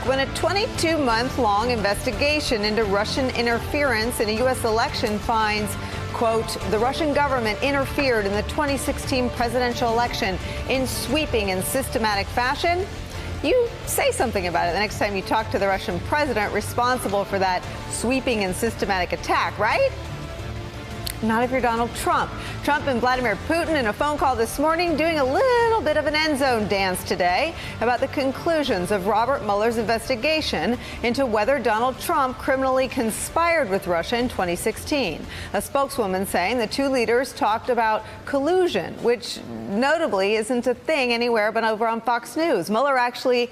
when a 22-month-long investigation into Russian interference in a U.S. election finds, quote, the Russian government interfered in the 2016 presidential election in sweeping and systematic fashion, you say something about it the next time you talk to the Russian president responsible for that sweeping and systematic attack, right? Not if you're Donald Trump. Trump and Vladimir Putin in a phone call this morning doing a little bit of an end zone dance today about the conclusions of Robert Mueller's investigation into whether Donald Trump criminally conspired with Russia in 2016. A spokeswoman saying the two leaders talked about collusion, which notably isn't a thing anywhere but over on Fox News. Mueller actually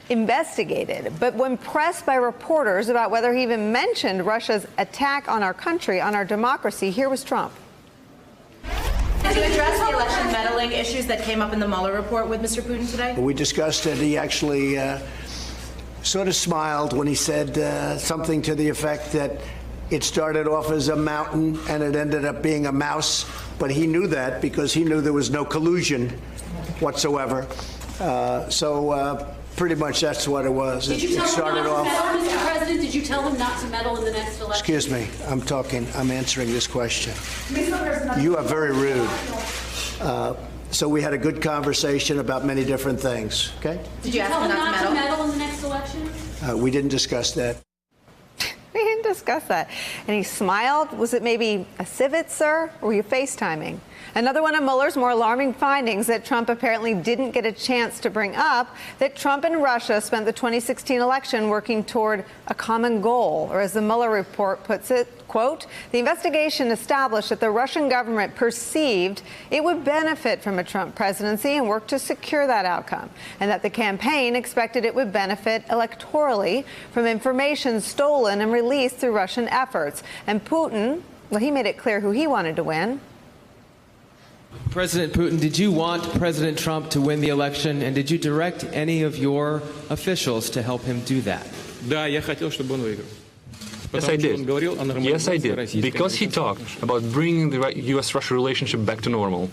investigated, but when pressed by reporters about whether he even mentioned Russia's attack on our country, on our democracy, here was Trump. Did you address the election meddling issues that came up in the Mueller report with Mr. Putin today? We discussed it. He actually sort of smiled when he said something to the effect that it started off as a mountain and it ended up being a mouse, but he knew that because he knew there was no collusion whatsoever. Pretty much that's what it was. Did you tell him not to meddle, Mr. President? Did you tell him not to meddle in the next election? Excuse me. I'm answering this question. You are very rude. So we had a good conversation about many different things, okay? Did you tell him not to meddle in the next election? We didn't discuss that. We didn't discuss that. And he smiled. Was it maybe a civet, sir? Or were you FaceTiming? Another one of Mueller's more alarming findings that Trump apparently didn't get a chance to bring up, that Trump and Russia spent the 2016 election working toward a common goal, or as the Mueller report puts it, quote, the investigation established that the Russian government perceived it would benefit from a Trump presidency and worked to secure that outcome, and that the campaign expected it would benefit electorally from information stolen and released through Russian efforts. And Putin, well, he made it clear who he wanted to win. President Putin, did you want President Trump to win the election, and did you direct any of your officials to help him do that? Yes, I did. Yes, I did. Because he talked about bringing the U.S.-Russia relationship back to normal.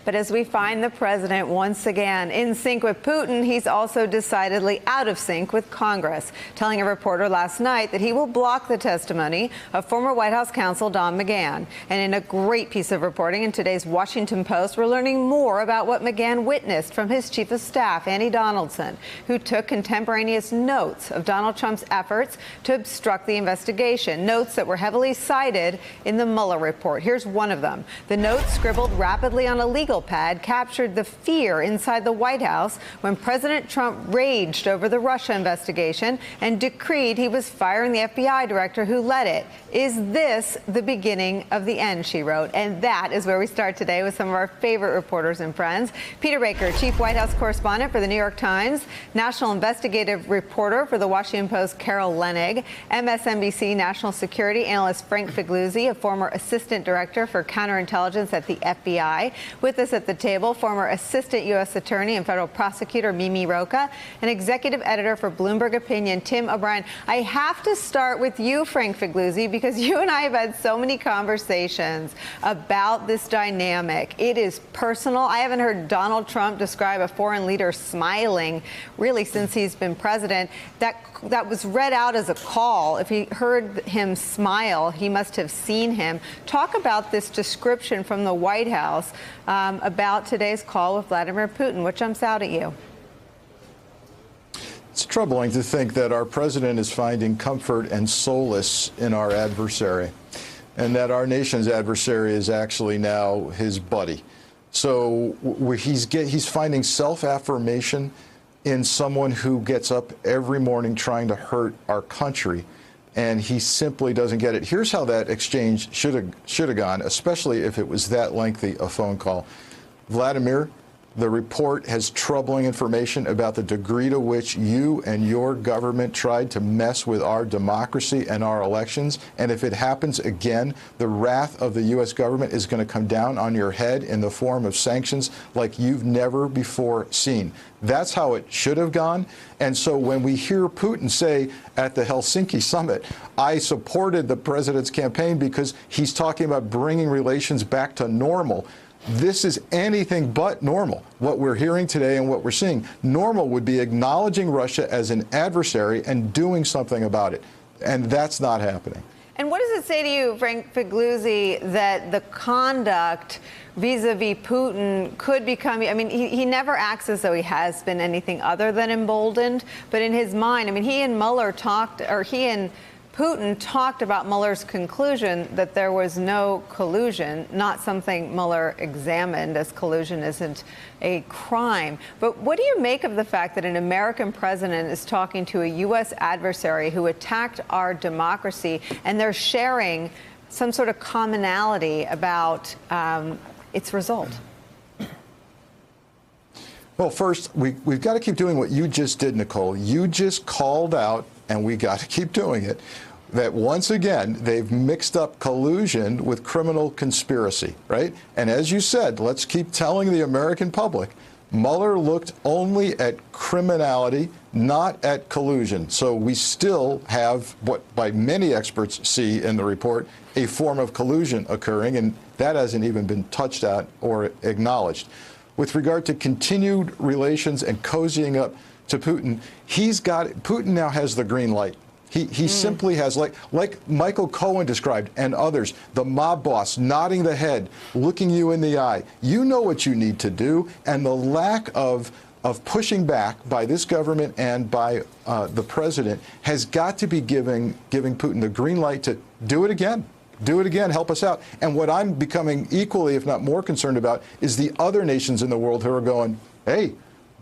But as we find the president once again in sync with Putin, he's also decidedly out of sync with Congress, telling a reporter last night that he will block the testimony of former White House counsel Don McGahn. And in a great piece of reporting in today's Washington Post, we're learning more about what McGahn witnessed from his chief of staff, Annie Donaldson, who took contemporaneous notes of Donald Trump's efforts to obstruct the investigation, notes that were heavily cited in the Mueller report. Here's one of them. The notes, scribbled rapidly on a legal pad, captured the fear inside the White House when President Trump raged over the Russia investigation and decreed he was firing the FBI director who led it. Is this the beginning of the end, she wrote. And that is where we start today with some of our favorite reporters and friends. Peter Baker, chief White House correspondent for the New York Times, national investigative reporter for the Washington Post, Carol Leonnig, MSNBC national security analyst Frank Figliuzzi, a former assistant director for counterintelligence at the FBI. With us at the table, former assistant U.S. attorney and federal prosecutor Mimi Rocah, and executive editor for Bloomberg Opinion, Tim O'Brien. I have to start with you, Frank Figliuzzi, because you and I have had so many conversations about this dynamic. It is personal. I haven't heard Donald Trump describe a foreign leader smiling really since he's been president. That was read out as a call. If he heard him smile, he must have seen him. Talk about this description from the White House about today's call with Vladimir Putin. What jumps out at you? It's troubling to think that our president is finding comfort and solace in our adversary, and that our nation's adversary is actually now his buddy. So he's finding self-affirmation in someone who gets up every morning trying to hurt our country, and he simply doesn't get it. Here's how that exchange should have gone, especially if it was that lengthy a phone call. Vladimir, the report has troubling information about the degree to which you and your government tried to mess with our democracy and our elections. And if it happens again, the wrath of the U.S. government is going to come down on your head in the form of sanctions like you've never before seen. That's how it should have gone. And so when we hear Putin say at the Helsinki summit, I supported the president's campaign because he's talking about bringing relations back to normal, This is anything but normal. What we're hearing today and what we're seeing, normal would be acknowledging Russia as an adversary and doing something about it. And that's not happening. And what does it say to you, Frank Figliuzzi, that the conduct vis-a-vis Putin could become, I mean, he never acts as though he has been anything other than emboldened, but in his mind, I mean, he and Putin talked about Mueller's conclusion that there was no collusion, not something Mueller examined, as collusion isn't a crime. But what do you make of the fact that an American president is talking to a U.S. adversary who attacked our democracy, and they're sharing some sort of commonality about its result? Well, first, we've got to keep doing what you just did, Nicole. You just called out, and we got to keep doing it, that once again, they've mixed up collusion with criminal conspiracy, right? And as you said, let's keep telling the American public, Mueller looked only at criminality, not at collusion. So we still have what by many experts see in the report, a form of collusion occurring, and that hasn't even been touched at or acknowledged. With regard to continued relations and cozying up to Putin, Putin now has the green light. He simply has, like Michael Cohen described and others, the mob boss nodding the head, looking you in the eye. You know what you need to do, and the lack of pushing back by this government and by the president has got to be giving Putin the green light to do it again. Do it again, help us out. And what I'm becoming equally, if not more concerned about, is the other nations in the world who are going, hey,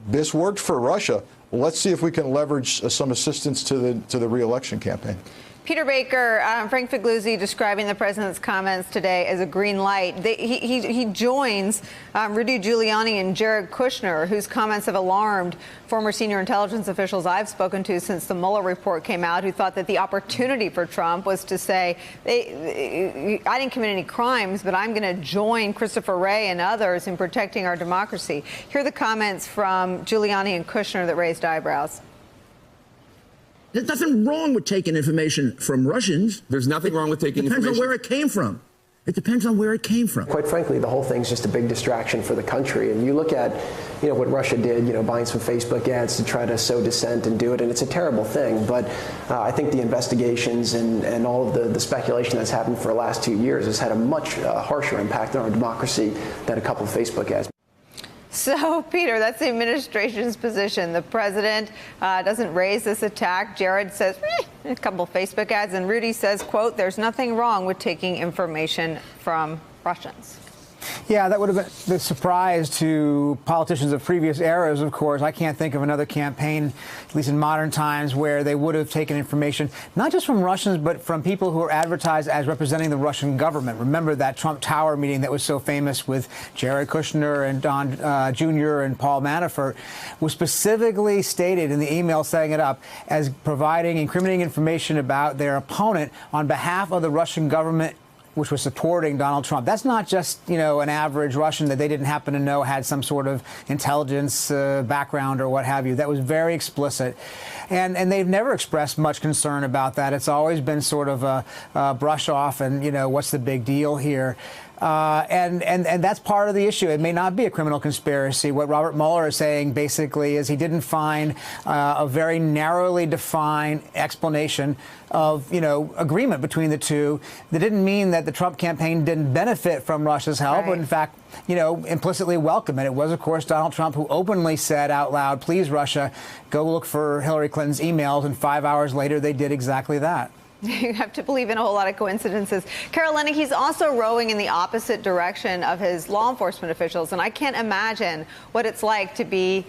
this worked for Russia. Let's see if we can leverage some assistance to the re-election campaign. Peter Baker, Frank Figliuzzi describing the president's comments today as a green light. He joins Rudy Giuliani and Jared Kushner, whose comments have alarmed former senior intelligence officials I've spoken to since the Mueller report came out, who thought that the opportunity for Trump was to say, I didn't commit any crimes, but I'm going to join Christopher Wray and others in protecting our democracy. Here are the comments from Giuliani and Kushner that raised eyebrows. There's nothing wrong with taking information from Russians. There's nothing wrong with taking information. It depends on where it came from. It depends on where it came from. Quite frankly, the whole thing's just a big distraction for the country. And you look at, what Russia did, buying some Facebook ads to try to sow dissent and do it, and it's a terrible thing. But I think the investigations and all of the speculation that's happened for the last 2 years has had a much harsher impact on our democracy than a couple of Facebook ads. So, Peter, that's the administration's position. The president doesn't raise this attack. Jared says, a couple of Facebook ads. And Rudy says, quote, there's nothing wrong with taking information from Russians. Yeah, that would have been the surprise to politicians of previous eras, of course. I can't think of another campaign, at least in modern times, where they would have taken information, not just from Russians, but from people who are advertised as representing the Russian government. Remember that Trump Tower meeting that was so famous with Jared Kushner and Don Jr. and Paul Manafort was specifically stated in the email setting it up as providing incriminating information about their opponent on behalf of the Russian government, which was supporting Donald Trump. That's not just, an average Russian that they didn't happen to know had some sort of intelligence background or what have you. That was very explicit. And they've never expressed much concern about that. It's always been sort of a brush off and, what's the big deal here? And that's part of the issue. It may not be a criminal conspiracy. What Robert Mueller is saying basically is he didn't find a very narrowly defined explanation of, agreement between the two. That didn't mean that the Trump campaign didn't benefit from Russia's help, but in fact, implicitly welcome it. It was, of course, Donald Trump who openly said out loud, please, Russia, go look for Hillary Clinton's emails. And 5 hours later, they did exactly that. You have to believe in a whole lot of coincidences. Carol Leonnig, he's also rowing in the opposite direction of his law enforcement officials. And I can't imagine what it's like to be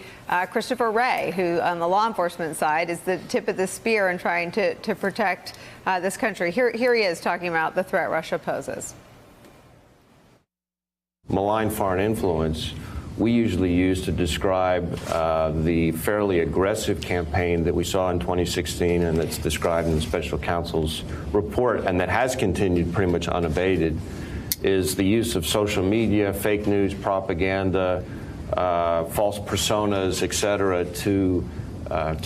Christopher Wray, who on the law enforcement side is the tip of the spear in trying to protect this country. Here he is talking about the threat Russia poses. Malign foreign influence we usually use to describe the fairly aggressive campaign that we saw in 2016 and that's described in the special counsel's report and that has continued pretty much unabated is the use of social media, fake news, propaganda, false personas, et cetera, to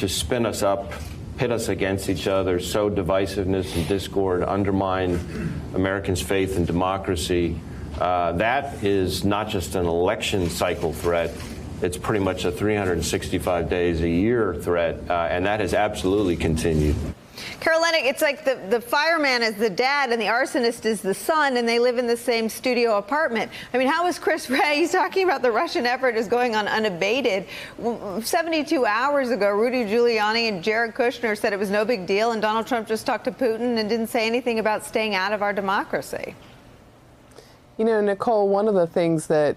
spin us up, pit us against each other, sow divisiveness and discord, undermine Americans' faith in democracy, That is not just an election cycle threat. It's pretty much a 365 days a year threat, and that has absolutely continued. Carolina, it's like the fireman is the dad and the arsonist is the son, and they live in the same studio apartment. I mean, how is Chris Wray? He's talking about the Russian effort is going on unabated. 72 hours ago, Rudy Giuliani and Jared Kushner said it was no big deal, and Donald Trump just talked to Putin and didn't say anything about staying out of our democracy. You know, Nicole, one of the things that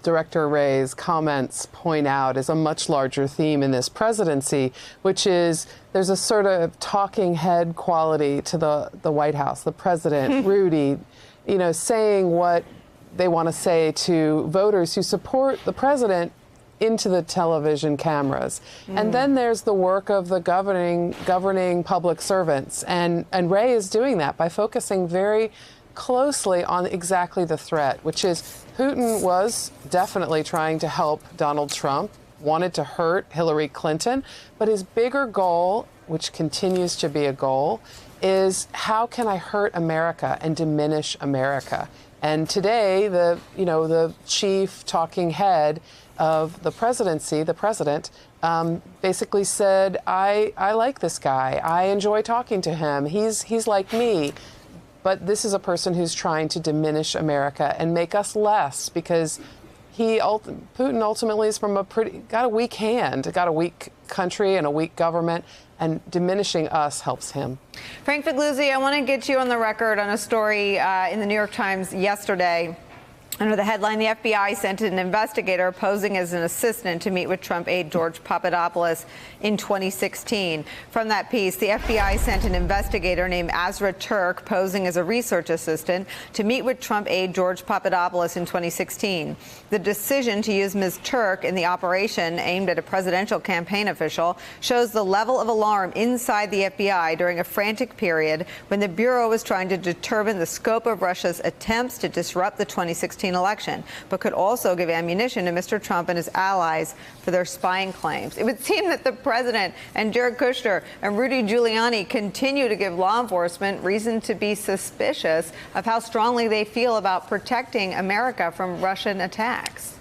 Director Wray's comments point out is a much larger theme in this presidency, which is there's a sort of talking head quality to the White House, the president, Rudy, you know, saying what they want to say to voters who support the president into the television cameras. And then there's the work of the governing public servants. And Wray is doing that by focusing very closely on exactly the threat, which is Putin was definitely trying to help Donald Trump, wanted to hurt Hillary Clinton, but his bigger goal, which continues to be a goal, is how can I hurt America and diminish America? And today, the chief talking head of the presidency, the president, basically said, I like this guy. I enjoy talking to him. He's like me. But this is a person who's trying to diminish America and make us less, because Putin ultimately is from got a weak hand, got a weak country and a weak government, and diminishing us helps him. Frank Figliuzzi, I want to get you on the record on a story in the New York Times yesterday. Under the headline, the FBI sent an investigator posing as an assistant to meet with Trump aide George Papadopoulos in 2016. From that piece, the FBI sent an investigator named Azra Turk posing as a research assistant to meet with Trump aide George Papadopoulos in 2016. The decision to use Ms. Turk in the operation aimed at a presidential campaign official shows the level of alarm inside the FBI during a frantic period when the Bureau was trying to determine the scope of Russia's attempts to disrupt the 2016 election, but could also give ammunition to Mr. Trump and his allies for their spying claims. It would seem that the president and Jared Kushner and Rudy Giuliani continue to give law enforcement reason to be suspicious of how strongly they feel about protecting America from Russian attacks.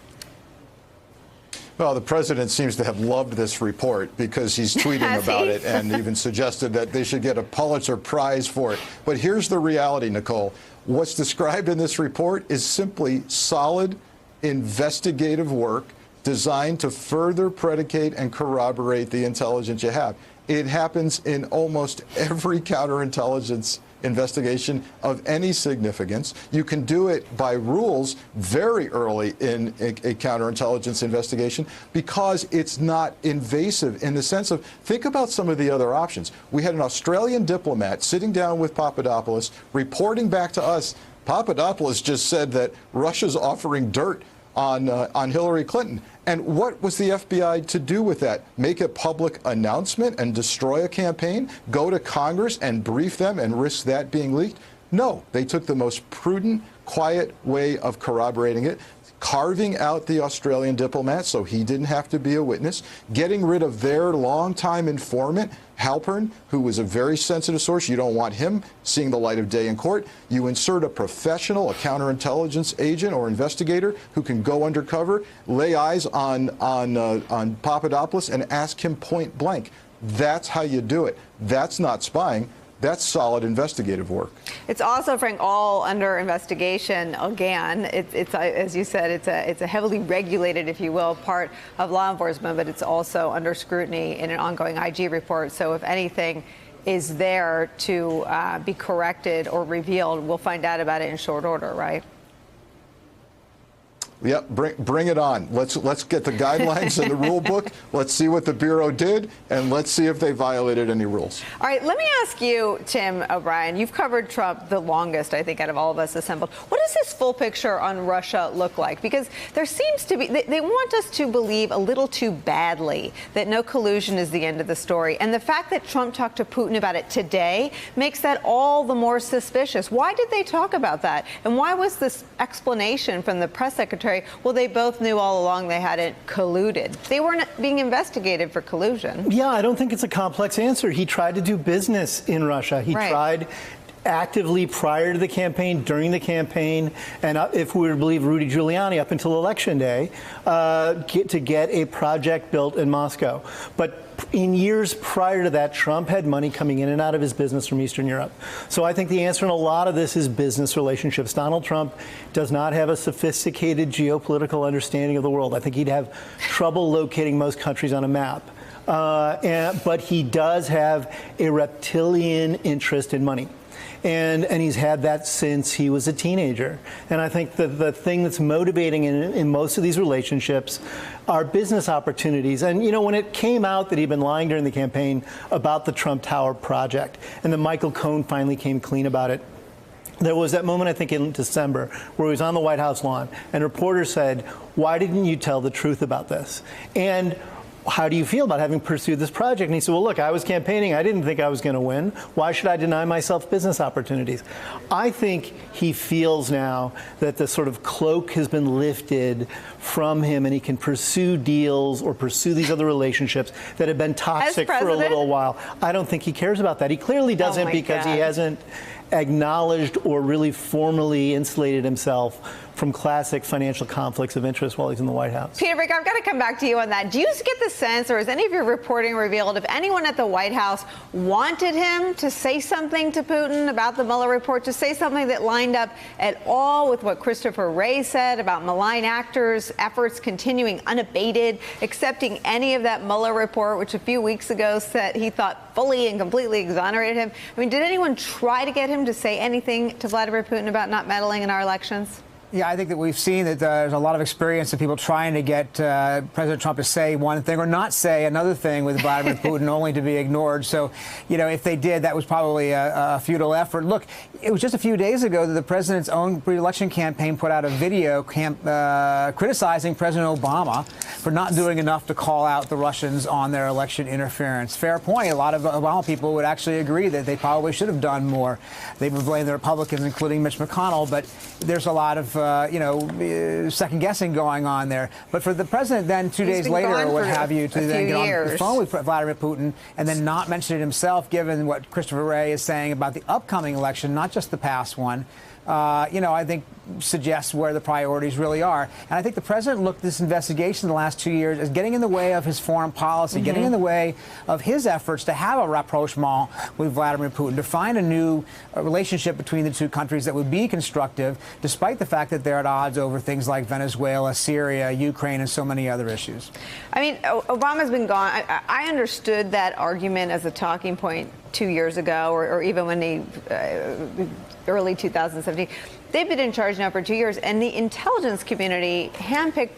Well, the president seems to have loved this report because he's tweeting about it and even suggested that they should get a Pulitzer Prize for it. But here's the reality, Nicole. What's described in this report is simply solid investigative work designed to further predicate and corroborate the intelligence you have. It happens in almost every counterintelligence investigation of any significance. You can do it by rules very early in a counterintelligence investigation because it's not invasive in the sense of, think about some of the other options. We had an Australian diplomat sitting down with Papadopoulos reporting back to us. Papadopoulos just said that Russia's offering dirt on Hillary Clinton. And what was the FBI to do with that? Make a public announcement and destroy a campaign? Go to Congress and brief them and risk that being leaked? No, they took the most prudent, quiet way of corroborating it, carving out the Australian diplomat so he didn't have to be a witness, getting rid of their longtime informant, Halpern, who was a very sensitive source. You don't want him seeing the light of day in court. You insert a professional, a counterintelligence agent or investigator who can go undercover, lay eyes on Papadopoulos and ask him point blank. That's how you do it. That's not spying. That's solid investigative work. It's also, Frank, all under investigation. Again, it's as you said, it's a heavily regulated, if you will, part of law enforcement, but it's also under scrutiny in an ongoing IG report. So if anything is there to be corrected or revealed, we'll find out about it in short order, right? Yep, bring it on. Let's get the guidelines in the rule book. Let's see what the Bureau did, and let's see if they violated any rules. All right, let me ask you, Tim O'Brien, you've covered Trump the longest, I think, out of all of us assembled. What does this full picture on Russia look like? Because there seems to be, they want us to believe a little too badly that no collusion is the end of the story. And the fact that Trump talked to Putin about it today makes that all the more suspicious. Why did they talk about that? And why was this explanation from the press secretary, well, they both knew all along they hadn't colluded? They weren't being investigated for collusion. Yeah, I don't think it's a complex answer. He tried to do business in Russia. He tried actively prior to the campaign, during the campaign, and if we were to believe Rudy Giuliani, up until Election Day, to get a project built in Moscow. But in years prior to that, Trump had money coming in and out of his business from Eastern Europe. So I think the answer in a lot of this is business relationships. Donald Trump does not have a sophisticated geopolitical understanding of the world. I think he'd have trouble locating most countries on a map. But he does have a reptilian interest in money. And he's had that since he was a teenager. And I think the thing that's motivating in most of these relationships are business opportunities. And, you know, when it came out that he'd been lying during the campaign about the Trump Tower project, and then Michael Cohen finally came clean about it, there was that moment, I think, in December, where he was on the White House lawn, and reporters said, "Why didn't you tell the truth about this? And how do you feel about having pursued this project?" And he said, "Well, look, I was campaigning. I didn't think I was going to win. Why should I deny myself business opportunities?" I think he feels now that the sort of cloak has been lifted from him and he can pursue deals or pursue these other relationships that have been toxic for a little while. I don't think he cares about that. He clearly doesn't because he hasn't acknowledged or really formally insulated himself from classic financial conflicts of interest while he's in the White House. Peter Brick, I've got to come back to you on that. Do you get the sense, or has any of your reporting revealed, if anyone at the White House wanted him to say something to Putin about the Mueller report, to say something that lined up at all with what Christopher Wray said about malign actors' efforts continuing unabated, accepting any of that Mueller report, which a few weeks ago said he thought fully and completely exonerated him? I mean, did anyone try to get him to say anything to Vladimir Putin about not meddling in our elections? Yeah, I think that we've seen that there's a lot of experience of people trying to get President Trump to say one thing or not say another thing with Vladimir Putin, only to be ignored. So, you know, if they did, that was probably a futile effort. Look, it was just a few days ago that the president's own pre-election campaign put out a video criticizing President Obama for not doing enough to call out the Russians on their election interference. Fair point. A lot of Obama people would actually agree that they probably should have done more. They would blame the Republicans, including Mitch McConnell, but there's a lot of second guessing going on there. But for the president then 2 days later or what have you to then get on the phone with Vladimir Putin and then not mention it himself, given what Christopher Wray is saying about the upcoming election, not just the past one, I think suggests where the priorities really are. And I think the president looked at this investigation in the last 2 years as getting in the way of his foreign policy, getting in the way of his efforts to have a rapprochement with Vladimir Putin, to find a new relationship between the two countries that would be constructive, despite the fact that they're at odds over things like Venezuela, Syria, Ukraine, and so many other issues. I mean, Obama's been gone. I understood that argument as a talking point 2 years ago, or even when he early 2017. They've been in charge now for 2 years, and the intelligence community, handpicked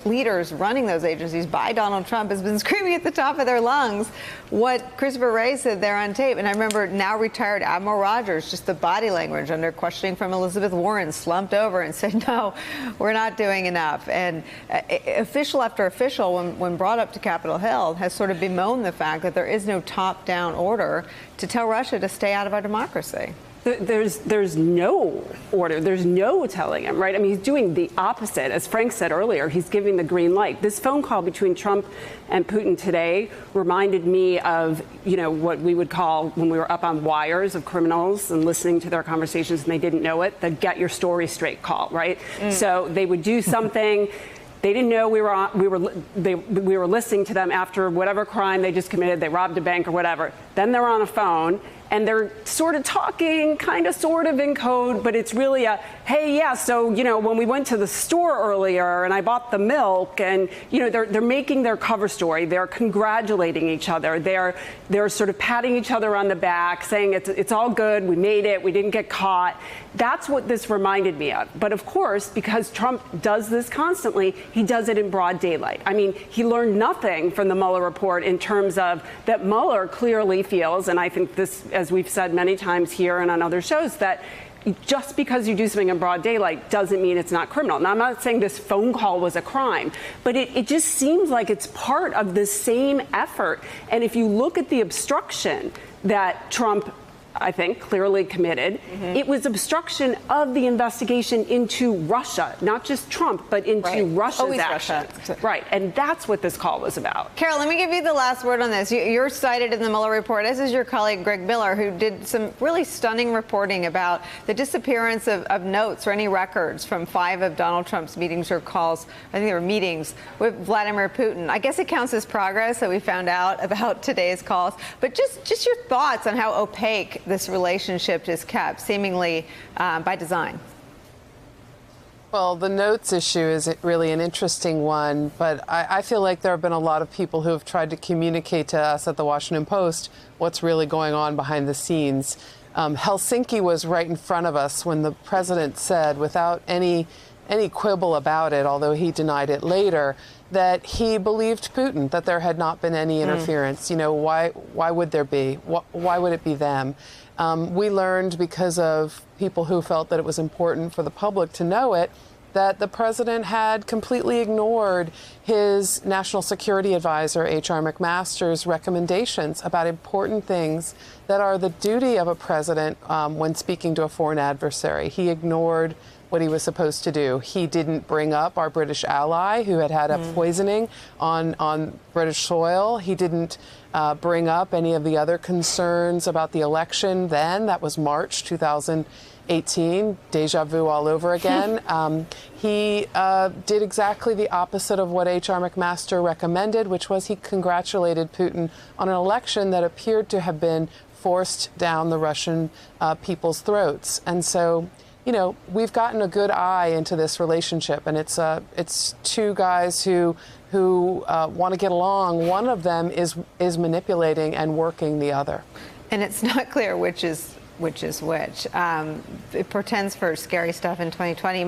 leaders running those agencies by Donald Trump, has been screaming at the top of their lungs what Christopher Wray said there on tape. And I remember now retired Admiral Rogers, just the body language under questioning from Elizabeth Warren, slumped over and said, "No, we're not doing enough." And official after official, when brought up to Capitol Hill, has sort of bemoaned the fact that there is no top-down order to tell Russia to stay out of our democracy. There's no order. There's no telling him, right? I mean, he's doing the opposite. As Frank said earlier, he's giving the green light. This phone call between Trump and Putin today reminded me of, what we would call when we were up on wires of criminals and listening to their conversations and they didn't know it, the get your story straight call, right? So they would do something. They didn't know we were listening to them after whatever crime they just committed. They robbed a bank or whatever. Then they're on a phone and they're sort of talking kind of sort of in code, but it's really a, hey, yeah, so, when we went to the store earlier and I bought the milk, and, they're making their cover story. They're congratulating each other. They're sort of patting each other on the back, saying it's all good. We made it. We didn't get caught. That's what this reminded me of. But of course, because Trump does this constantly, he does it in broad daylight. I mean, he learned nothing from the Mueller report in terms of that Mueller clearly feels, and I think this, as we've said many times here and on other shows, that just because you do something in broad daylight doesn't mean it's not criminal. Now, I'm not saying this phone call was a crime, but it just seems like it's part of the same effort. And if you look at the obstruction that Trump I think, clearly committed. It was obstruction of the investigation into Russia, not just Trump, but into Russia's actions. Right, and that's what this call was about. Carol, let me give you the last word on this. You're cited in the Mueller report, as is your colleague Greg Miller, who did some really stunning reporting about the disappearance of notes or any records from 5 of Donald Trump's meetings or calls. I think they were meetings with Vladimir Putin. I guess it counts as progress that we found out about today's calls. But just your thoughts on how opaque this relationship is kept, seemingly by design. Well, the notes issue is really an interesting one, but I feel like there have been a lot of people who have tried to communicate to us at the Washington Post what's really going on behind the scenes. Helsinki was right in front of us when the president said, without any quibble about it, although he denied it later, that he believed Putin, that there had not been any interference. You know, why would there be? Why would it be them? We learned, because of people who felt that it was important for the public to know it, that the president had completely ignored his national security advisor, H.R. McMaster's recommendations about important things that are the duty of a president when speaking to a foreign adversary. He ignored what he was supposed to do. He didn't bring up our British ally who had had a poisoning on British soil. He didn't bring up any of the other concerns about the election then. That was March 2018. Deja vu all over again. He did exactly the opposite of what H.R. McMaster recommended, which was he congratulated Putin on an election that appeared to have been forced down the Russian people's throats. And so, you know, we've gotten a good eye into this relationship, and it's two guys who want to get along. One of them is manipulating and working the other. And it's not clear which is which. It portends for scary stuff in 2020.